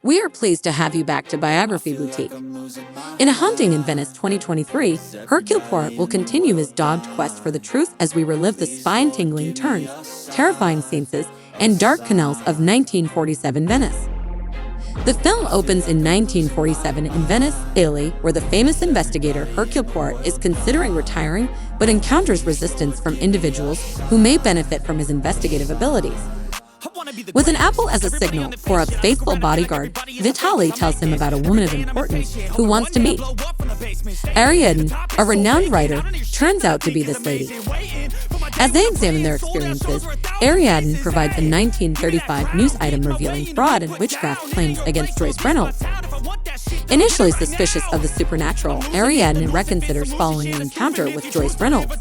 We are pleased to have you back to Biography Boutique. In A Haunting in Venice 2023, Hercule Poirot will continue his dogged quest for the truth as we relive the spine-tingling turns, terrifying scenes, and dark canals of 1947 Venice. The film opens in 1947 in Venice, Italy, where the famous investigator Hercule Poirot is considering retiring but encounters resistance from individuals who may benefit from his investigative abilities. With an apple as a signal, Poirot's faithful bodyguard, Vitali, tells him about a woman of importance who wants to meet. Ariadne, a renowned writer, turns out to be this lady. As they examine their experiences, Ariadne provides a 1935 news item revealing fraud and witchcraft claims against Joyce Reynolds. Initially suspicious of the supernatural, Ariadne reconsiders following an encounter with Joyce Reynolds.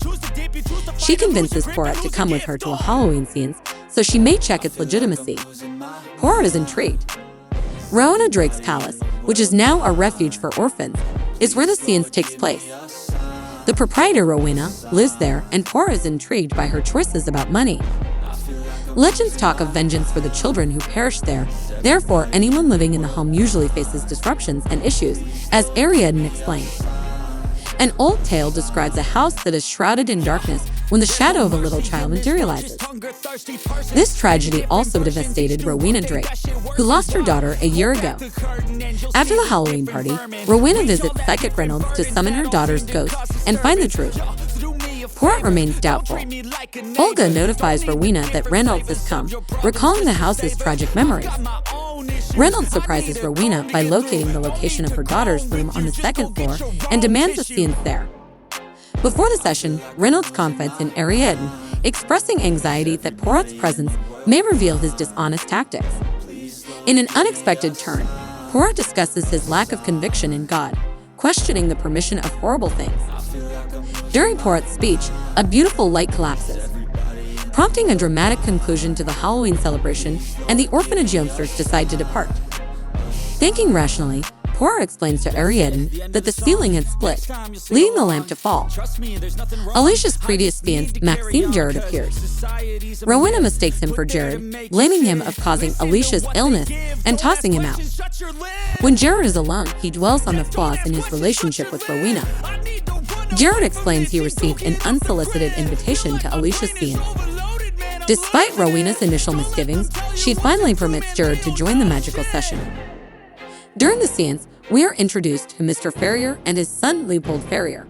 She convinces Poirot to come with her to a Halloween scene so she may check its legitimacy. Poirot is intrigued. Rowena Drake's palace, which is now a refuge for orphans, is where the scenes takes place. The proprietor, Rowena, lives there, and Poirot is intrigued by her choices about money. Legends talk of vengeance for the children who perished there. Therefore, anyone living in the home usually faces disruptions and issues, as Ariadne explains. An old tale describes a house that is shrouded in darkness when the shadow of a little child materializes. This tragedy also devastated Rowena Drake, who lost her daughter a year ago. After the Halloween party, Rowena visits Psychic Reynolds to summon her daughter's ghost and find the truth. Poirot remains doubtful. Olga notifies Rowena that Reynolds has come, recalling the house's tragic memories. Reynolds surprises Rowena by locating the location of her daughter's room on the second floor and demands a scene there. Before the session, Reynolds confides in Ariadne, expressing anxiety that Poirot's presence may reveal his dishonest tactics. In an unexpected turn, Poirot discusses his lack of conviction in God, questioning the permission of horrible things. During Poirot's speech, a beautiful light collapses, prompting a dramatic conclusion to the Halloween celebration, and the orphanage youngsters decide to depart. Thinking rationally, Poirot explains to Ariadne that the ceiling had split, leading the lamp to fall. Alicia's previous fiancé, Maxime Gerard, appears. Rowena mistakes him for Gerard, blaming him of causing Alicia's illness and tossing him out. When Gerard is alone, he dwells on the flaws in his relationship with Rowena. Gerard explains he received an unsolicited invitation to Alicia's scene. Despite Rowena's initial misgivings, she finally permits Gerard to join the magical session. During the seance, we are introduced to Mr. Ferrier and his son Leopold Ferrier,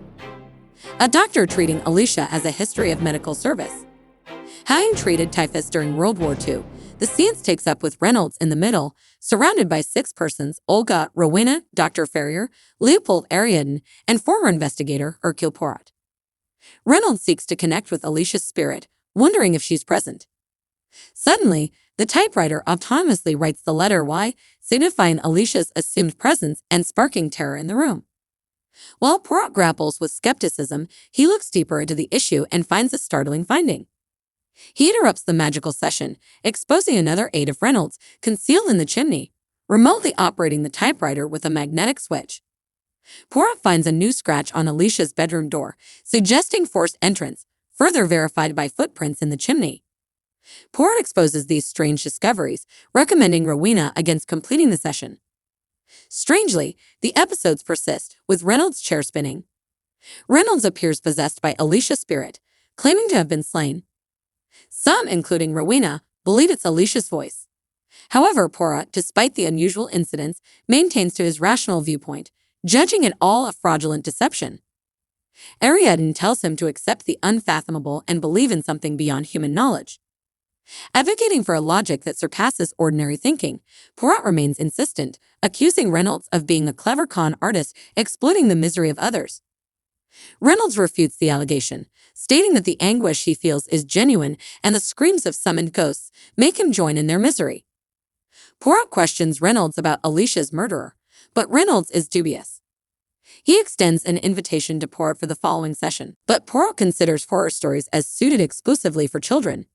a doctor treating Alicia as a history of medical service. Having treated typhus during World War II, the seance takes up with Reynolds in the middle, surrounded by 6 persons: Olga, Rowena, Dr. Ferrier, Leopold, Ariadne, and former investigator Hercule Poirot. Reynolds seeks to connect with Alicia's spirit, wondering if she's present. Suddenly, the typewriter autonomously writes the letter Y, signifying Alicia's assumed presence and sparking terror in the room. While Poirot grapples with skepticism, he looks deeper into the issue and finds a startling finding. He interrupts the magical session, exposing another aide of Reynolds concealed in the chimney, remotely operating the typewriter with a magnetic switch. Poirot finds a new scratch on Alicia's bedroom door, suggesting forced entrance, further verified by footprints in the chimney. Poirot exposes these strange discoveries, recommending Rowena against completing the session. Strangely, the episodes persist, with Reynolds' chair spinning. Reynolds appears possessed by Alicia's spirit, claiming to have been slain. Some, including Rowena, believe it's Alicia's voice. However, Poirot, despite the unusual incidents, maintains to his rational viewpoint, judging it all a fraudulent deception. Ariadne tells him to accept the unfathomable and believe in something beyond human knowledge. Advocating for a logic that surpasses ordinary thinking, Poirot remains insistent, accusing Reynolds of being a clever con artist exploiting the misery of others. Reynolds refutes the allegation, stating that the anguish he feels is genuine and the screams of summoned ghosts make him join in their misery. Poirot questions Reynolds about Alicia's murderer, but Reynolds is dubious. He extends an invitation to Poirot for the following session, but Poirot considers horror stories as suited exclusively for children.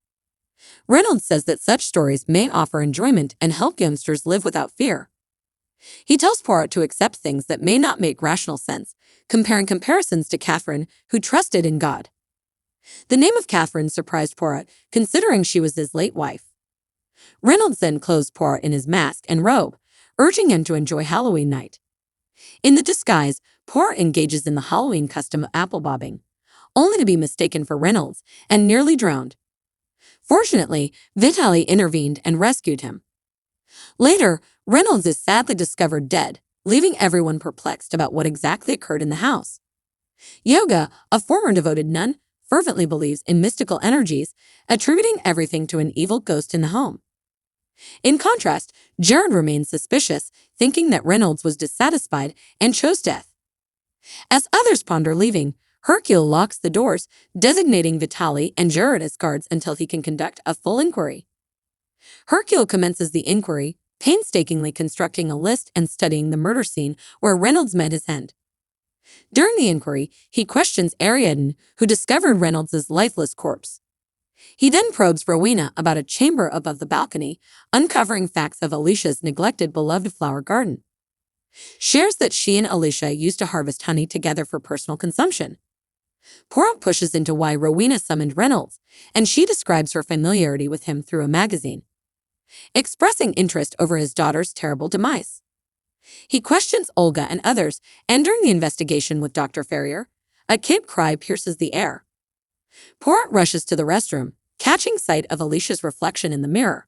Reynolds says that such stories may offer enjoyment and help youngsters live without fear. He tells Poirot to accept things that may not make rational sense, comparing comparisons to Catherine, who trusted in God. The name of Catherine surprised Poirot, considering she was his late wife. Reynolds then clothes Poirot in his mask and robe, urging him to enjoy Halloween night. In the disguise, Poirot engages in the Halloween custom of apple bobbing, only to be mistaken for Reynolds and nearly drowned. Fortunately, Vitaly intervened and rescued him. Later, Reynolds is sadly discovered dead, leaving everyone perplexed about what exactly occurred in the house. Yoga, a former devoted nun, fervently believes in mystical energies, attributing everything to an evil ghost in the home. In contrast, Jared remains suspicious, thinking that Reynolds was dissatisfied and chose death. As others ponder leaving, Hercule locks the doors, designating Vitaly and Jared as guards until he can conduct a full inquiry. Hercule commences the inquiry, painstakingly constructing a list and studying the murder scene where Reynolds met his end. During the inquiry, he questions Ariadne, who discovered Reynolds' lifeless corpse. He then probes Rowena about a chamber above the balcony, uncovering facts of Alicia's neglected beloved flower garden. Shares that she and Alicia used to harvest honey together for personal consumption. Poirot pushes into why Rowena summoned Reynolds, and she describes her familiarity with him through a magazine, expressing interest over his daughter's terrible demise. He questions Olga and others, and during the investigation with Dr. Ferrier, a kid cry pierces the air. Poirot rushes to the restroom, catching sight of Alicia's reflection in the mirror.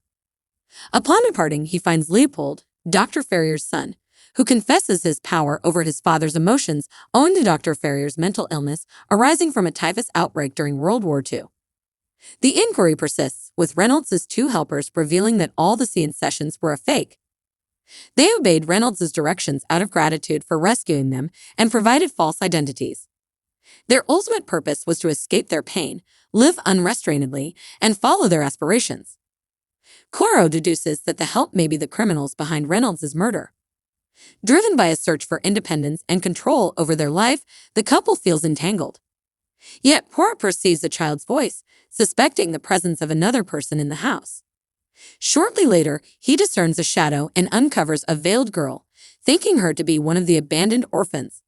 Upon departing, he finds Leopold, Dr. Ferrier's son, who confesses his power over his father's emotions owing to Dr. Ferrier's mental illness arising from a typhus outbreak during World War II. The inquiry persists, with Reynolds' two helpers revealing that all the scene sessions were a fake. They obeyed Reynolds' directions out of gratitude for rescuing them and provided false identities. Their ultimate purpose was to escape their pain, live unrestrainedly, and follow their aspirations. Poirot deduces that the help may be the criminals behind Reynolds' murder. Driven by a search for independence and control over their life, the couple feels entangled. Yet Poirot perceives the child's voice, suspecting the presence of another person in the house. Shortly later, he discerns a shadow and uncovers a veiled girl, thinking her to be one of the abandoned orphans.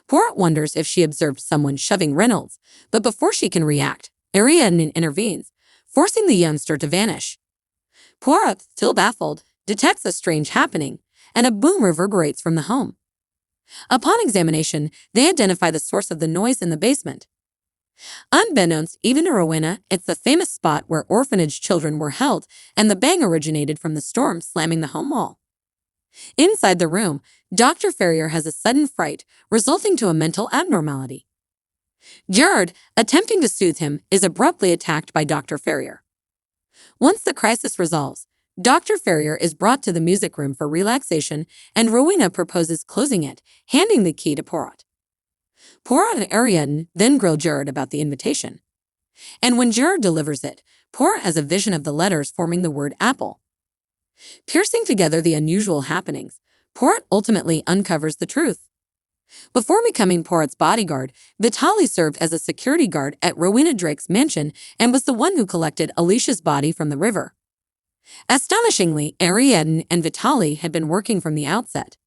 Poirot wonders if she observed someone shoving Reynolds, but before she can react, Ariadne intervenes, forcing the youngster to vanish. Poirot, still baffled, detects a strange happening, and a boom reverberates from the home. Upon examination, they identify the source of the noise in the basement. Unbeknownst even to Rowena, it's the famous spot where orphanage children were held, and the bang originated from the storm slamming the home wall. Inside the room, Dr. Ferrier has a sudden fright, resulting to a mental abnormality. Jared, attempting to soothe him, is abruptly attacked by Dr. Ferrier. Once the crisis resolves, Dr. Ferrier is brought to the music room for relaxation, and Rowena proposes closing it, handing the key to Poirot. Poirot and Ariadne then grill Jared about the invitation. And when Jared delivers it, Poirot has a vision of the letters forming the word apple. Piercing together the unusual happenings, Poirot ultimately uncovers the truth. Before becoming Poirot's bodyguard, Vitaly served as a security guard at Rowena Drake's mansion and was the one who collected Alicia's body from the river. Astonishingly, Ariadne and Vitaly had been working from the outset.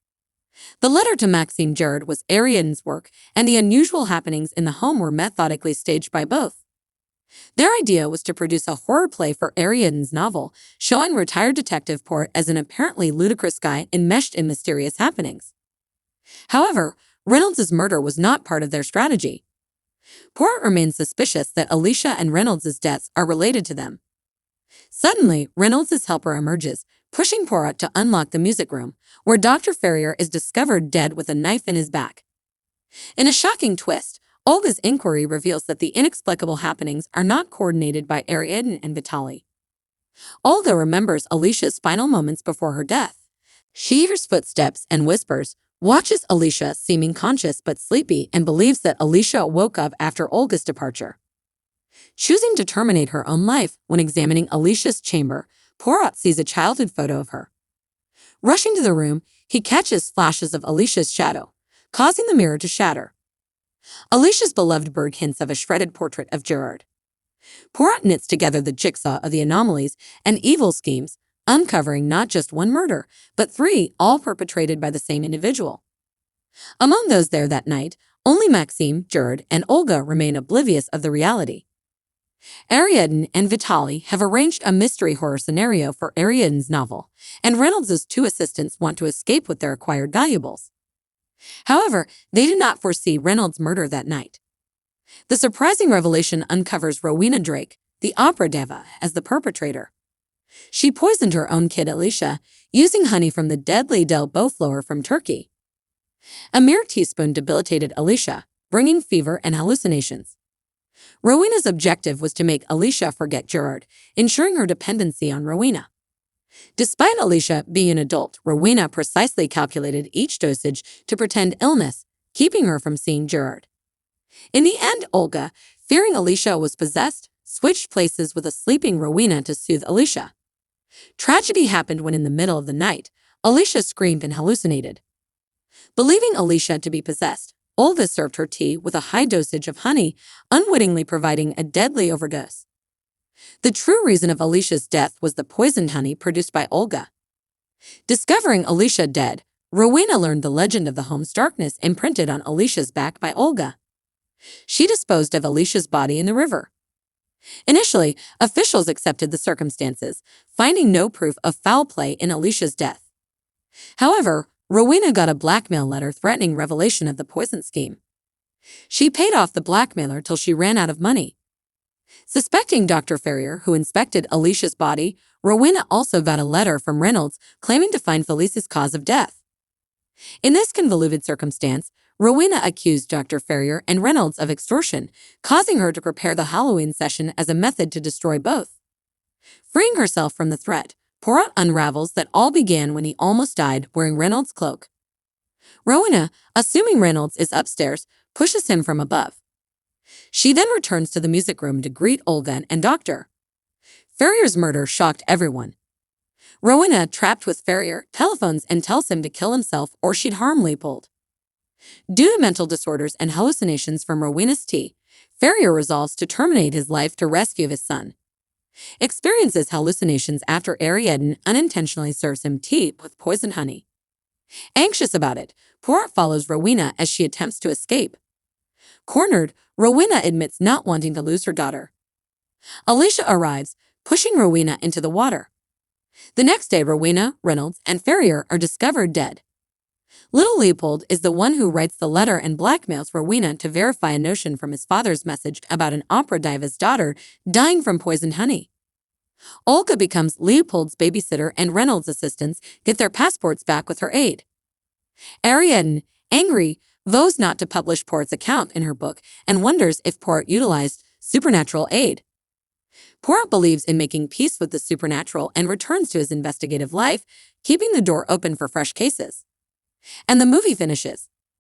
The letter to Maxime Jared was Ariadne's work, and the unusual happenings in the home were methodically staged by both. Their idea was to produce a horror play for Ariadne's novel, showing retired detective Poirot as an apparently ludicrous guy enmeshed in mysterious happenings. However, Reynolds' murder was not part of their strategy. Poirot remains suspicious that Alicia and Reynolds' deaths are related to them. Suddenly, Reynolds' helper emerges, pushing Poirot to unlock the music room, where Dr. Ferrier is discovered dead with a knife in his back. In a shocking twist, Olga's inquiry reveals that the inexplicable happenings are not coordinated by Ariadne and Vitaly. Olga remembers Alicia's final moments before her death. She hears footsteps and whispers, watches Alicia seeming conscious but sleepy, and believes that Alicia woke up after Olga's departure. Choosing to terminate her own life when examining Alicia's chamber, Poirot sees a childhood photo of her. Rushing to the room, he catches flashes of Alicia's shadow, causing the mirror to shatter. Alicia's beloved bird hints of a shredded portrait of Gerard. Poirot knits together the jigsaw of the anomalies and evil schemes, uncovering not just one murder, but 3, all perpetrated by the same individual. Among those there that night, only Maxime, Gerard, and Olga remain oblivious of the reality. Ariadne and Vitali have arranged a mystery horror scenario for Ariadne's novel, and Reynolds' two assistants want to escape with their acquired valuables. However, they do not foresee Reynolds' murder that night. The surprising revelation uncovers Rowena Drake, the opera diva, as the perpetrator. She poisoned her own kid Alicia, using honey from the deadly Del Bow flower from Turkey. A mere teaspoon debilitated Alicia, bringing fever and hallucinations. Rowena's objective was to make Alicia forget Gerard, ensuring her dependency on Rowena. Despite Alicia being an adult, Rowena precisely calculated each dosage to pretend illness, keeping her from seeing Gerard. In the end, Olga, fearing Alicia was possessed, switched places with a sleeping Rowena to soothe Alicia. Tragedy happened when in the middle of the night, Alicia screamed and hallucinated. Believing Alicia to be possessed, Olga served her tea with a high dosage of honey, unwittingly providing a deadly overdose. The true reason of Alicia's death was the poisoned honey produced by Olga. Discovering Alicia dead, Rowena learned the legend of the home's darkness imprinted on Alicia's back by Olga. She disposed of Alicia's body in the river. Initially, officials accepted the circumstances, finding no proof of foul play in Alicia's death. However, Rowena got a blackmail letter threatening revelation of the poison scheme. She paid off the blackmailer till she ran out of money. Suspecting Dr. Ferrier, who inspected Alicia's body, Rowena also got a letter from Reynolds claiming to find Felice's cause of death. In this convoluted circumstance, Rowena accused Dr. Ferrier and Reynolds of extortion, causing her to prepare the Halloween session as a method to destroy both. Freeing herself from the threat, Poirot unravels that all began when he almost died wearing Reynolds' cloak. Rowena, assuming Reynolds is upstairs, pushes him from above. She then returns to the music room to greet Olga and Dr. Ferrier's murder shocked everyone. Rowena, trapped with Ferrier, telephones and tells him to kill himself or she'd harm Leopold. Due to mental disorders and hallucinations from Rowena's tea, Ferrier resolves to terminate his life to rescue his son. Experiences hallucinations after Ariadne unintentionally serves him tea with poisoned honey. Anxious about it, Poirot follows Rowena as she attempts to escape. Cornered, Rowena admits not wanting to lose her daughter. Alicia arrives, pushing Rowena into the water. The next day, Rowena, Reynolds, and Ferrier are discovered dead. Little Leopold is the one who writes the letter and blackmails Rowena to verify a notion from his father's message about an opera diva's daughter dying from poisoned honey. Olga becomes Leopold's babysitter and Reynolds' assistants get their passports back with her aid. Ariadne, angry, vows not to publish Poirot's account in her book and wonders if Poirot utilized supernatural aid. Poirot believes in making peace with the supernatural and returns to his investigative life, keeping the door open for fresh cases. And the movie finishes.